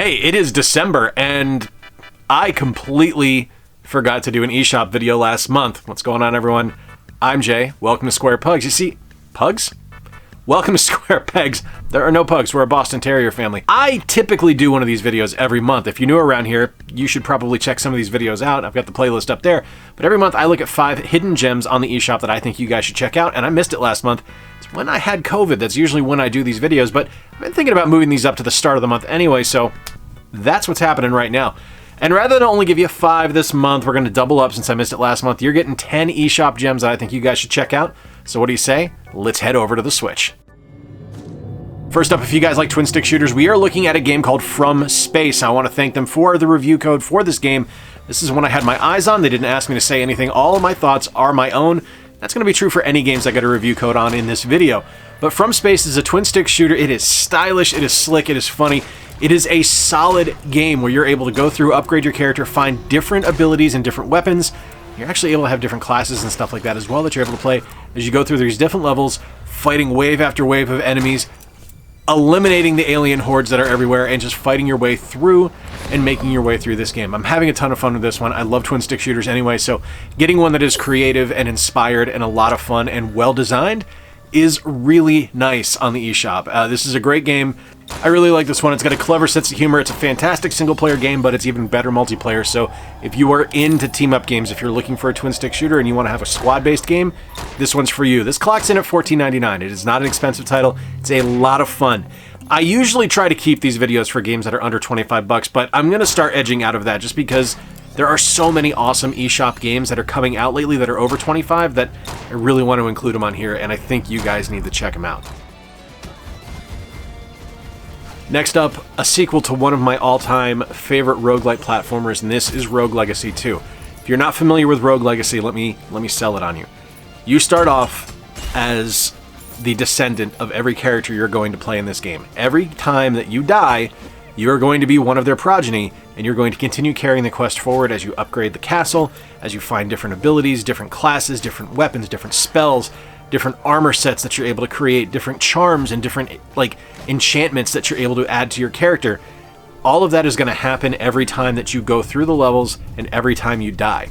Hey, it is December, and I completely forgot to do an eShop video last month. What's going on, everyone? I'm Jay. Welcome to Square Pugs. You see, pugs? Welcome to Square Pegs. There are no pugs. We're a Boston Terrier family. I typically do one of these videos every month. If you're new around here, you should probably check some of these videos out. I've got the playlist up there. But every month, I look at 5 hidden gems on the eShop that I think you guys should check out, and I missed it last month. It's when I had COVID. That's usually when I do these videos, but I've been thinking about moving these up to the start of the month anyway, so that's what's happening right now. And rather than only give you 5 this month, we're going to double up since I missed it last month. You're getting 10 eShop gems that I think you guys should check out. So what do you say? Let's head over to the Switch. First up, if you guys like twin stick shooters, we are looking at a game called From Space. I want to thank them for the review code for this game. This is one I had my eyes on. They didn't ask me to say anything. All of my thoughts are my own. That's going to be true for any games I get a review code on in this video. But From Space is a twin stick shooter. It is stylish, it is slick, it is funny. It is a solid game where you're able to go through, upgrade your character, find different abilities and different weapons. You're actually able to have different classes and stuff like that as well that you're able to play as you go through these different levels, fighting wave after wave of enemies, eliminating the alien hordes that are everywhere, and just fighting your way through and making your way through this game. I'm having a ton of fun with this one. I love twin stick shooters anyway, so getting one that is creative and inspired and a lot of fun and well designed is really nice on the eShop. This is a great game. I really like this one. It's got a clever sense of humor. It's a fantastic single-player game, but it's even better multiplayer. So if you are into team-up games, if you're looking for a twin-stick shooter and you want to have a squad-based game, this one's for you. This clocks in at $14.99. It is not an expensive title. It's a lot of fun. I usually try to keep these videos for games that are under 25 bucks, but I'm going to start edging out of that just because there are so many awesome eShop games that are coming out lately that are over 25 that I really want to include them on here, and I think you guys need to check them out. Next up, a sequel to one of my all-time favorite roguelike platformers, and this is Rogue Legacy 2. If you're not familiar with Rogue Legacy, let me sell it on you. You start off as the descendant of every character you're going to play in this game. Every time that you die, you are going to be one of their progeny, and you're going to continue carrying the quest forward as you upgrade the castle, as you find different abilities, different classes, different weapons, different spells, different armor sets that you're able to create, different charms and different enchantments that you're able to add to your character. All of that is going to happen every time that you go through the levels and every time you die.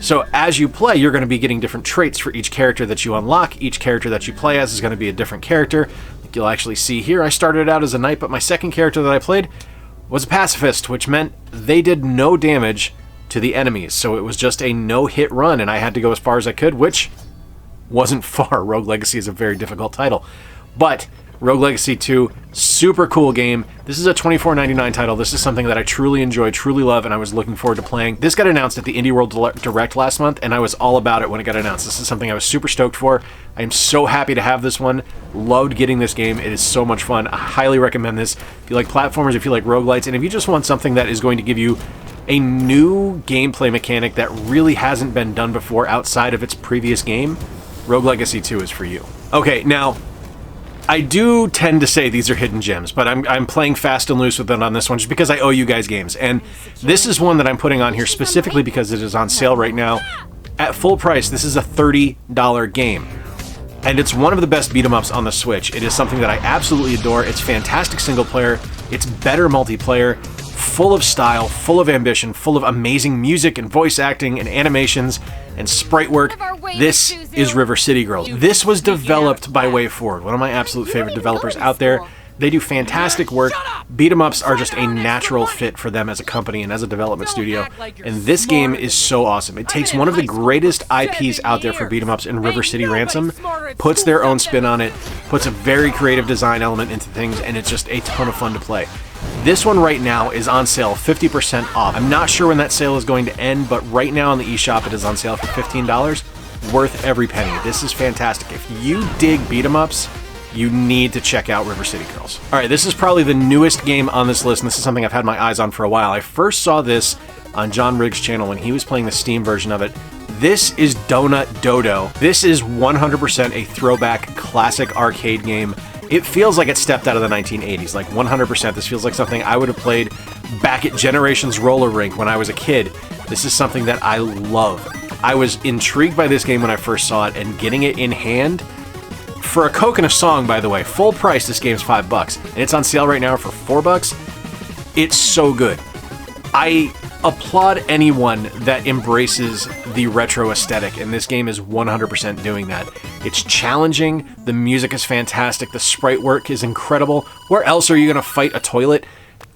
So as you play, you're going to be getting different traits for each character that you unlock. Each character that you play as is going to be a different character. Like you'll actually see here, I started out as a knight, but my second character that I played was a pacifist, which meant they did no damage to the enemies. So it was just a no-hit run, and I had to go as far as I could, which wasn't far. Rogue Legacy is a very difficult title. But Rogue Legacy 2, super cool game. This is a $24.99 title. This is something that I truly enjoy, truly love, and I was looking forward to playing. This got announced at the Indie World Direct last month, and I was all about it when it got announced. This is something I was super stoked for. I am so happy to have this one. Loved getting this game. It is so much fun. I highly recommend this. If you like platformers, if you like roguelites, and if you just want something that is going to give you a new gameplay mechanic that really hasn't been done before outside of its previous game, Rogue Legacy 2 is for you. Okay, now, I do tend to say these are hidden gems, but I'm playing fast and loose with them on this one just because I owe you guys games. And this is one that I'm putting on here specifically because it is on sale right now. At full price, this is a $30 game. And it's one of the best beat-em-ups on the Switch. It is something that I absolutely adore. It's fantastic single player. It's better multiplayer. Full of style, full of ambition, full of amazing music and voice acting and animations and sprite work. This is River City Girls. This was developed by WayForward, one of my absolute favorite developers out there. They do fantastic work. Beat-em-ups are just a natural fit for them as a company and as a development studio. And this game is so awesome. It takes one of the greatest IPs out there for beat-em-ups in River City Ransom, puts their own spin on it, puts a very creative design element into things, and it's just a ton of fun to play. This one right now is on sale, 50% off. I'm not sure when that sale is going to end, but right now on the eShop it is on sale for $15. Worth every penny. This is fantastic. If you dig beat-em-ups, you need to check out River City Girls. All right, this is probably the newest game on this list, and this is something I've had my eyes on for a while. I first saw this on John Riggs' channel when he was playing the Steam version of it. This is Donut Dodo. This is 100% a throwback classic arcade game. It feels like it stepped out of the 1980s, like 100%. This feels like something I would have played back at Generations Roller Rink when I was a kid. This is something that I love. I was intrigued by this game when I first saw it, and getting it in hand, for a Coke and a song, by the way, full price, this game's $5, and it's on sale right now for $4. It's so good. I applaud anyone that embraces the retro aesthetic, and this game is 100% doing that. It's challenging, the music is fantastic, the sprite work is incredible. Where else are you going to fight a toilet?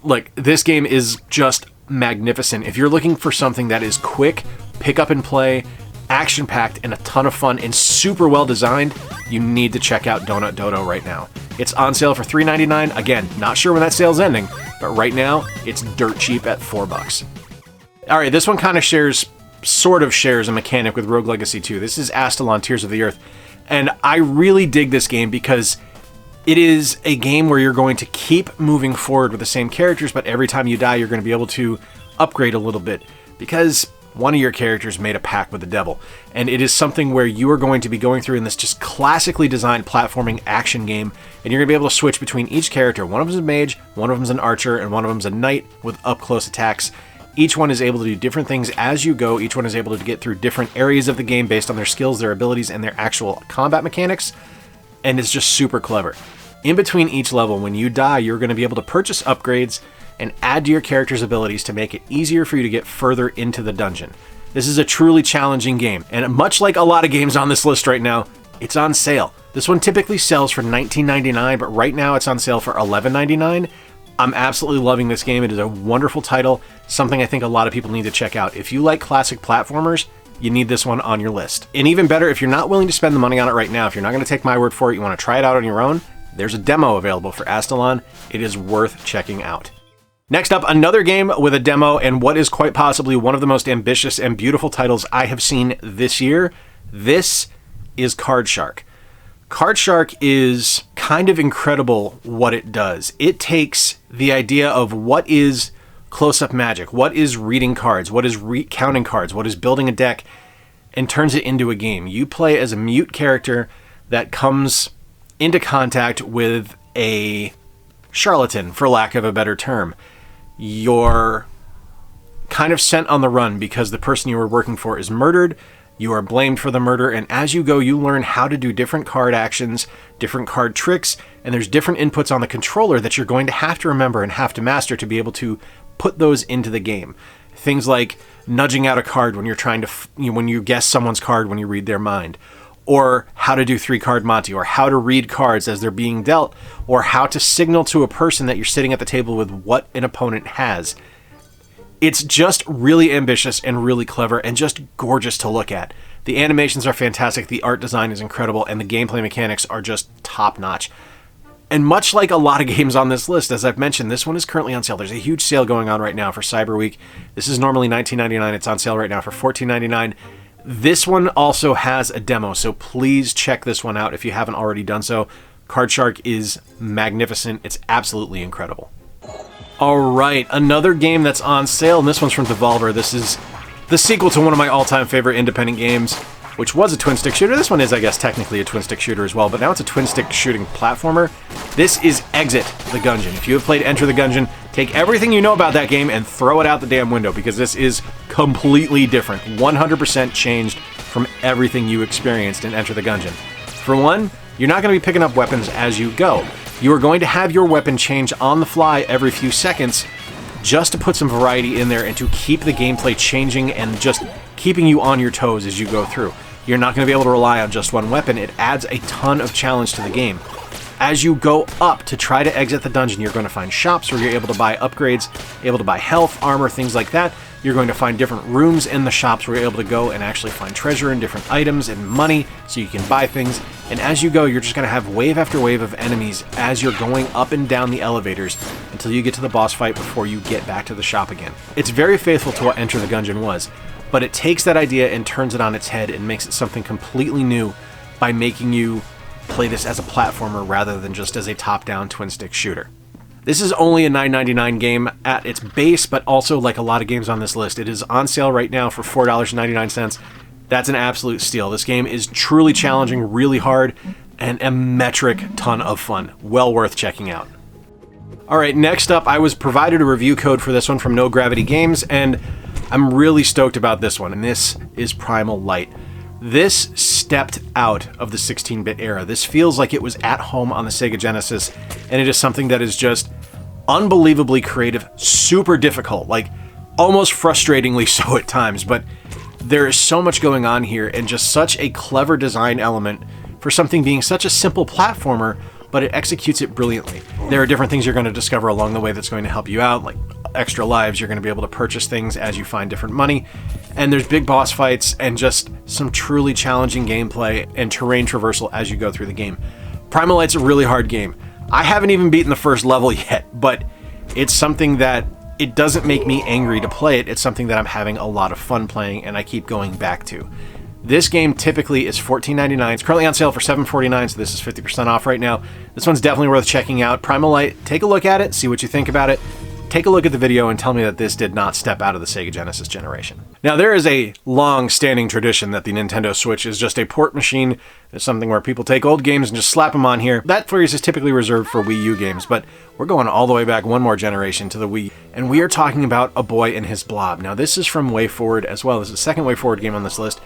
Look, this game is just magnificent. If you're looking for something that is quick, pick up and play, action-packed, and a ton of fun, and super well designed, you need to check out Donut Dodo right now. It's on sale for $3.99. Again, not sure when that sale's ending, but right now, it's dirt cheap at $4. All right, this one kind of sort of shares a mechanic with Rogue Legacy 2. This is Astalon Tears of the Earth, and I really dig this game because it is a game where you're going to keep moving forward with the same characters, but every time you die, you're going to be able to upgrade a little bit because one of your characters made a pact with the devil. And it is something where you are going to be going through in this just classically designed platforming action game, and you're going to be able to switch between each character. One of them is a mage, one of them is an archer, and one of them is a knight with up-close attacks. Each one is able to do different things as you go. Each one is able to get through different areas of the game based on their skills, their abilities, and their actual combat mechanics. And it's just super clever. In between each level, when you die, you're going to be able to purchase upgrades and add to your character's abilities to make it easier for you to get further into the dungeon. This is a truly challenging game, and much like a lot of games on this list right now, it's on sale. This one typically sells for $19.99, but right now it's on sale for $11.99. I'm absolutely loving this game. It is a wonderful title, something I think a lot of people need to check out. If you like classic platformers, you need this one on your list. And even better, if you're not willing to spend the money on it right now, if you're not going to take my word for it, you want to try it out on your own, there's a demo available for Astalon. It is worth checking out. Next up, another game with a demo and what is quite possibly one of the most ambitious and beautiful titles I have seen this year. This is Card Shark. Card Shark is kind of incredible what it does. It takes the idea of what is close-up magic, what is reading cards, what is counting cards, what is building a deck, and turns it into a game. You play as a mute character that comes into contact with a charlatan, for lack of a better term. You're kind of sent on the run because the person you were working for is murdered. You are blamed for the murder, and as you go, you learn how to do different card actions, different card tricks, and there's different inputs on the controller that you're going to have to remember and have to master to be able to put those into the game. Things like nudging out a card when you're trying to, when you guess someone's card when you read their mind, or how to do 3-card Monty, or how to read cards as they're being dealt, or how to signal to a person that you're sitting at the table with what an opponent has. It's just really ambitious and really clever and just gorgeous to look at. The animations are fantastic, the art design is incredible, and the gameplay mechanics are just top-notch. And much like a lot of games on this list, as I've mentioned, this one is currently on sale. There's a huge sale going on right now for Cyber Week. This is normally $19.99. It's on sale right now for $14.99. This one also has a demo, so please check this one out if you haven't already done so. Card Shark is magnificent. It's absolutely incredible. All right, another game that's on sale, and this one's from Devolver. This is the sequel to one of my all-time favorite independent games, which was a twin-stick shooter. This one is, I guess, technically a twin-stick shooter as well, but now it's a twin-stick shooting platformer. This is Exit the Gungeon. If you have played Enter the Gungeon, take everything you know about that game and throw it out the damn window, because this is completely different, 100% changed from everything you experienced in Enter the Gungeon. For one, you're not going to be picking up weapons as you go. You are going to have your weapon change on the fly every few seconds just to put some variety in there and to keep the gameplay changing and just keeping you on your toes as you go through. You're not going to be able to rely on just one weapon. It adds a ton of challenge to the game. As you go up to try to exit the dungeon, you're going to find shops where you're able to buy upgrades, able to buy health, armor, things like that. You're going to find different rooms in the shops where you're able to go and actually find treasure and different items and money so you can buy things. And as you go, you're just going to have wave after wave of enemies as you're going up and down the elevators until you get to the boss fight before you get back to the shop again. It's very faithful to what Enter the Gungeon was, but it takes that idea and turns it on its head and makes it something completely new by making you play this as a platformer rather than just as a top-down twin-stick shooter. This is only a $9.99 game at its base, but also, like a lot of games on this list, it is on sale right now for $4.99. That's an absolute steal. This game is truly challenging, really hard, and a metric ton of fun. Well worth checking out. All right, next up, I was provided a review code for this one from No Gravity Games, and I'm really stoked about this one, and this is Primal Light. This stepped out of the 16-bit era. This feels like it was at home on the Sega Genesis, and it is something that is just unbelievably creative, super difficult, like almost frustratingly so at times, but there is so much going on here and just such a clever design element for something being such a simple platformer, but it executes it brilliantly. There are different things you're going to discover along the way that's going to help you out, like extra lives. You're going to be able to purchase things as you find different money, and there's big boss fights and just some truly challenging gameplay and terrain traversal as you go through the game. Primal Light's a really hard game. I haven't even beaten the first level yet, but it's something that it doesn't make me angry to play it. It's something that I'm having a lot of fun playing and I keep going back to. This game typically is $14.99. It's currently on sale for $7.49, so this is 50% off right now. This one's definitely worth checking out. Primal Light, take a look at it, see what you think about it. Take a look at the video and tell me that this did not step out of the Sega Genesis generation. Now, there is a long-standing tradition that the Nintendo Switch is just a port machine. It's something where people take old games and just slap them on here. That phrase is typically reserved for Wii U games, but we're going all the way back one more generation to the Wii, and we are talking about A Boy and His Blob. Now, this is from WayForward as well. This is the second WayForward game on this list,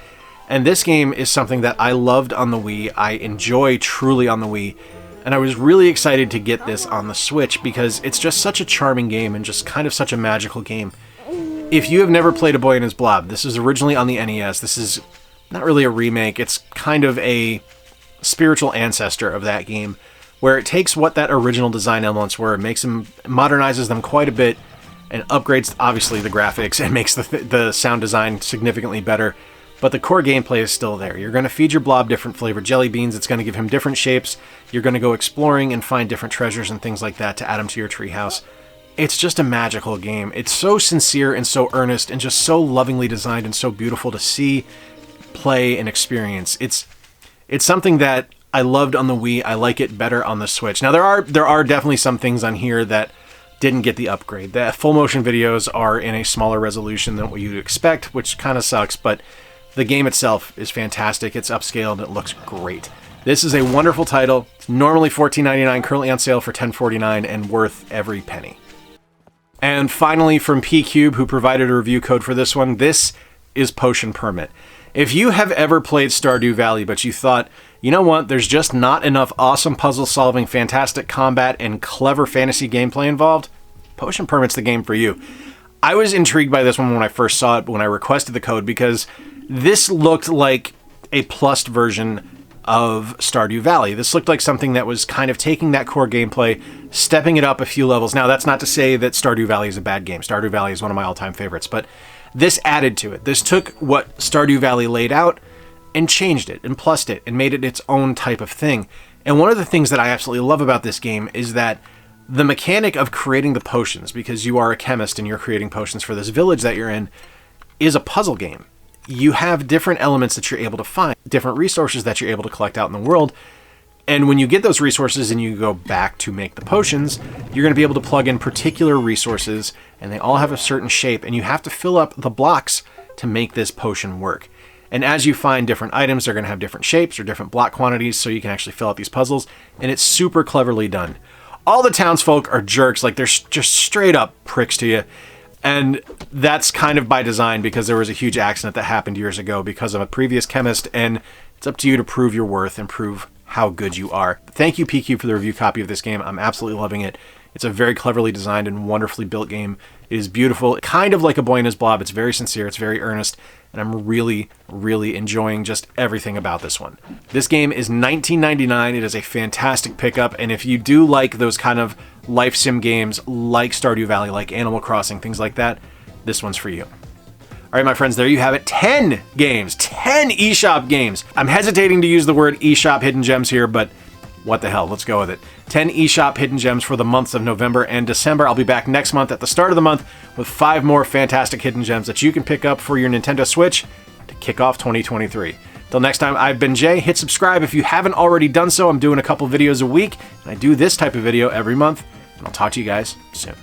and this game is something that I loved on the Wii. I enjoy truly on the Wii. And I was really excited to get this on the Switch because it's just such a charming game and just kind of such a magical game. If you have never played A Boy and His Blob, this is originally on the NES. This is not really a remake. It's kind of a spiritual ancestor of that game where it takes what that original design elements were, makes them, modernizes them quite a bit, and upgrades, obviously, the graphics and makes the sound design significantly better. But the core gameplay is still there. You're going to feed your blob different flavored jelly beans. It's going to give him different shapes. You're going to go exploring and find different treasures and things like that to add them to your treehouse. It's just a magical game. It's so sincere and so earnest and just so lovingly designed and so beautiful to see, play, and experience. It's something that I loved on the Wii. I like it better on the Switch. Now, there are definitely some things on here that didn't get the upgrade. The full motion videos are in a smaller resolution than what you'd expect, which kind of sucks, but the game itself is fantastic. It's upscaled and it looks great. This is a wonderful title. It's normally $14.99, currently on sale for $10.49, and worth every penny. And finally, from P-Cube, who provided a review code for this one, this is Potion Permit. If you have ever played Stardew Valley, but you thought, you know what, there's just not enough awesome puzzle solving, fantastic combat, and clever fantasy gameplay involved, Potion Permit's the game for you. I was intrigued by this one when I first saw it, when I requested the code, because this looked like a plussed version of Stardew Valley. This looked like something that was kind of taking that core gameplay, stepping it up a few levels. Now, that's not to say that Stardew Valley is a bad game. Stardew Valley is one of my all-time favorites, but this added to it. This took what Stardew Valley laid out and changed it and plussed it and made it its own type of thing. And one of the things that I absolutely love about this game is that the mechanic of creating the potions, because you are a chemist and you're creating potions for this village that you're in, is a puzzle game. You have different elements that you're able to find, different resources that you're able to collect out in the world. And when you get those resources and you go back to make the potions, you're going to be able to plug in particular resources, and they all have a certain shape, and you have to fill up the blocks to make this potion work. And as you find different items, they're going to have different shapes or different block quantities, so you can actually fill out these puzzles, and it's super cleverly done. All the townsfolk are jerks, like they're just straight up pricks to you. And that's kind of by design because there was a huge accident that happened years ago because of a previous chemist, and it's up to you to prove your worth and prove how good you are. Thank you, PQ, for the review copy of this game. I'm absolutely loving it. It's a very cleverly designed and wonderfully built game. It is beautiful, kind of like A Boy and His Blob. It's very sincere, it's very earnest, and I'm really, really enjoying just everything about this one. This game is $19.99. It is a fantastic pickup, and if you do like those kind of life sim games like Stardew Valley, like Animal Crossing, things like that, this one's for you. All right, my friends, there you have it. 10 games, 10 eShop games. I'm hesitating to use the word eShop hidden gems here, but what the hell, let's go with it. 10 eShop hidden gems for the months of November and December. I'll be back next month at the start of the month with 5 more fantastic hidden gems that you can pick up for your Nintendo Switch to kick off 2023. Till next time, I've been Jay. Hit subscribe if you haven't already done so. I'm doing a couple videos a week, and I do this type of video every month, and I'll talk to you guys soon.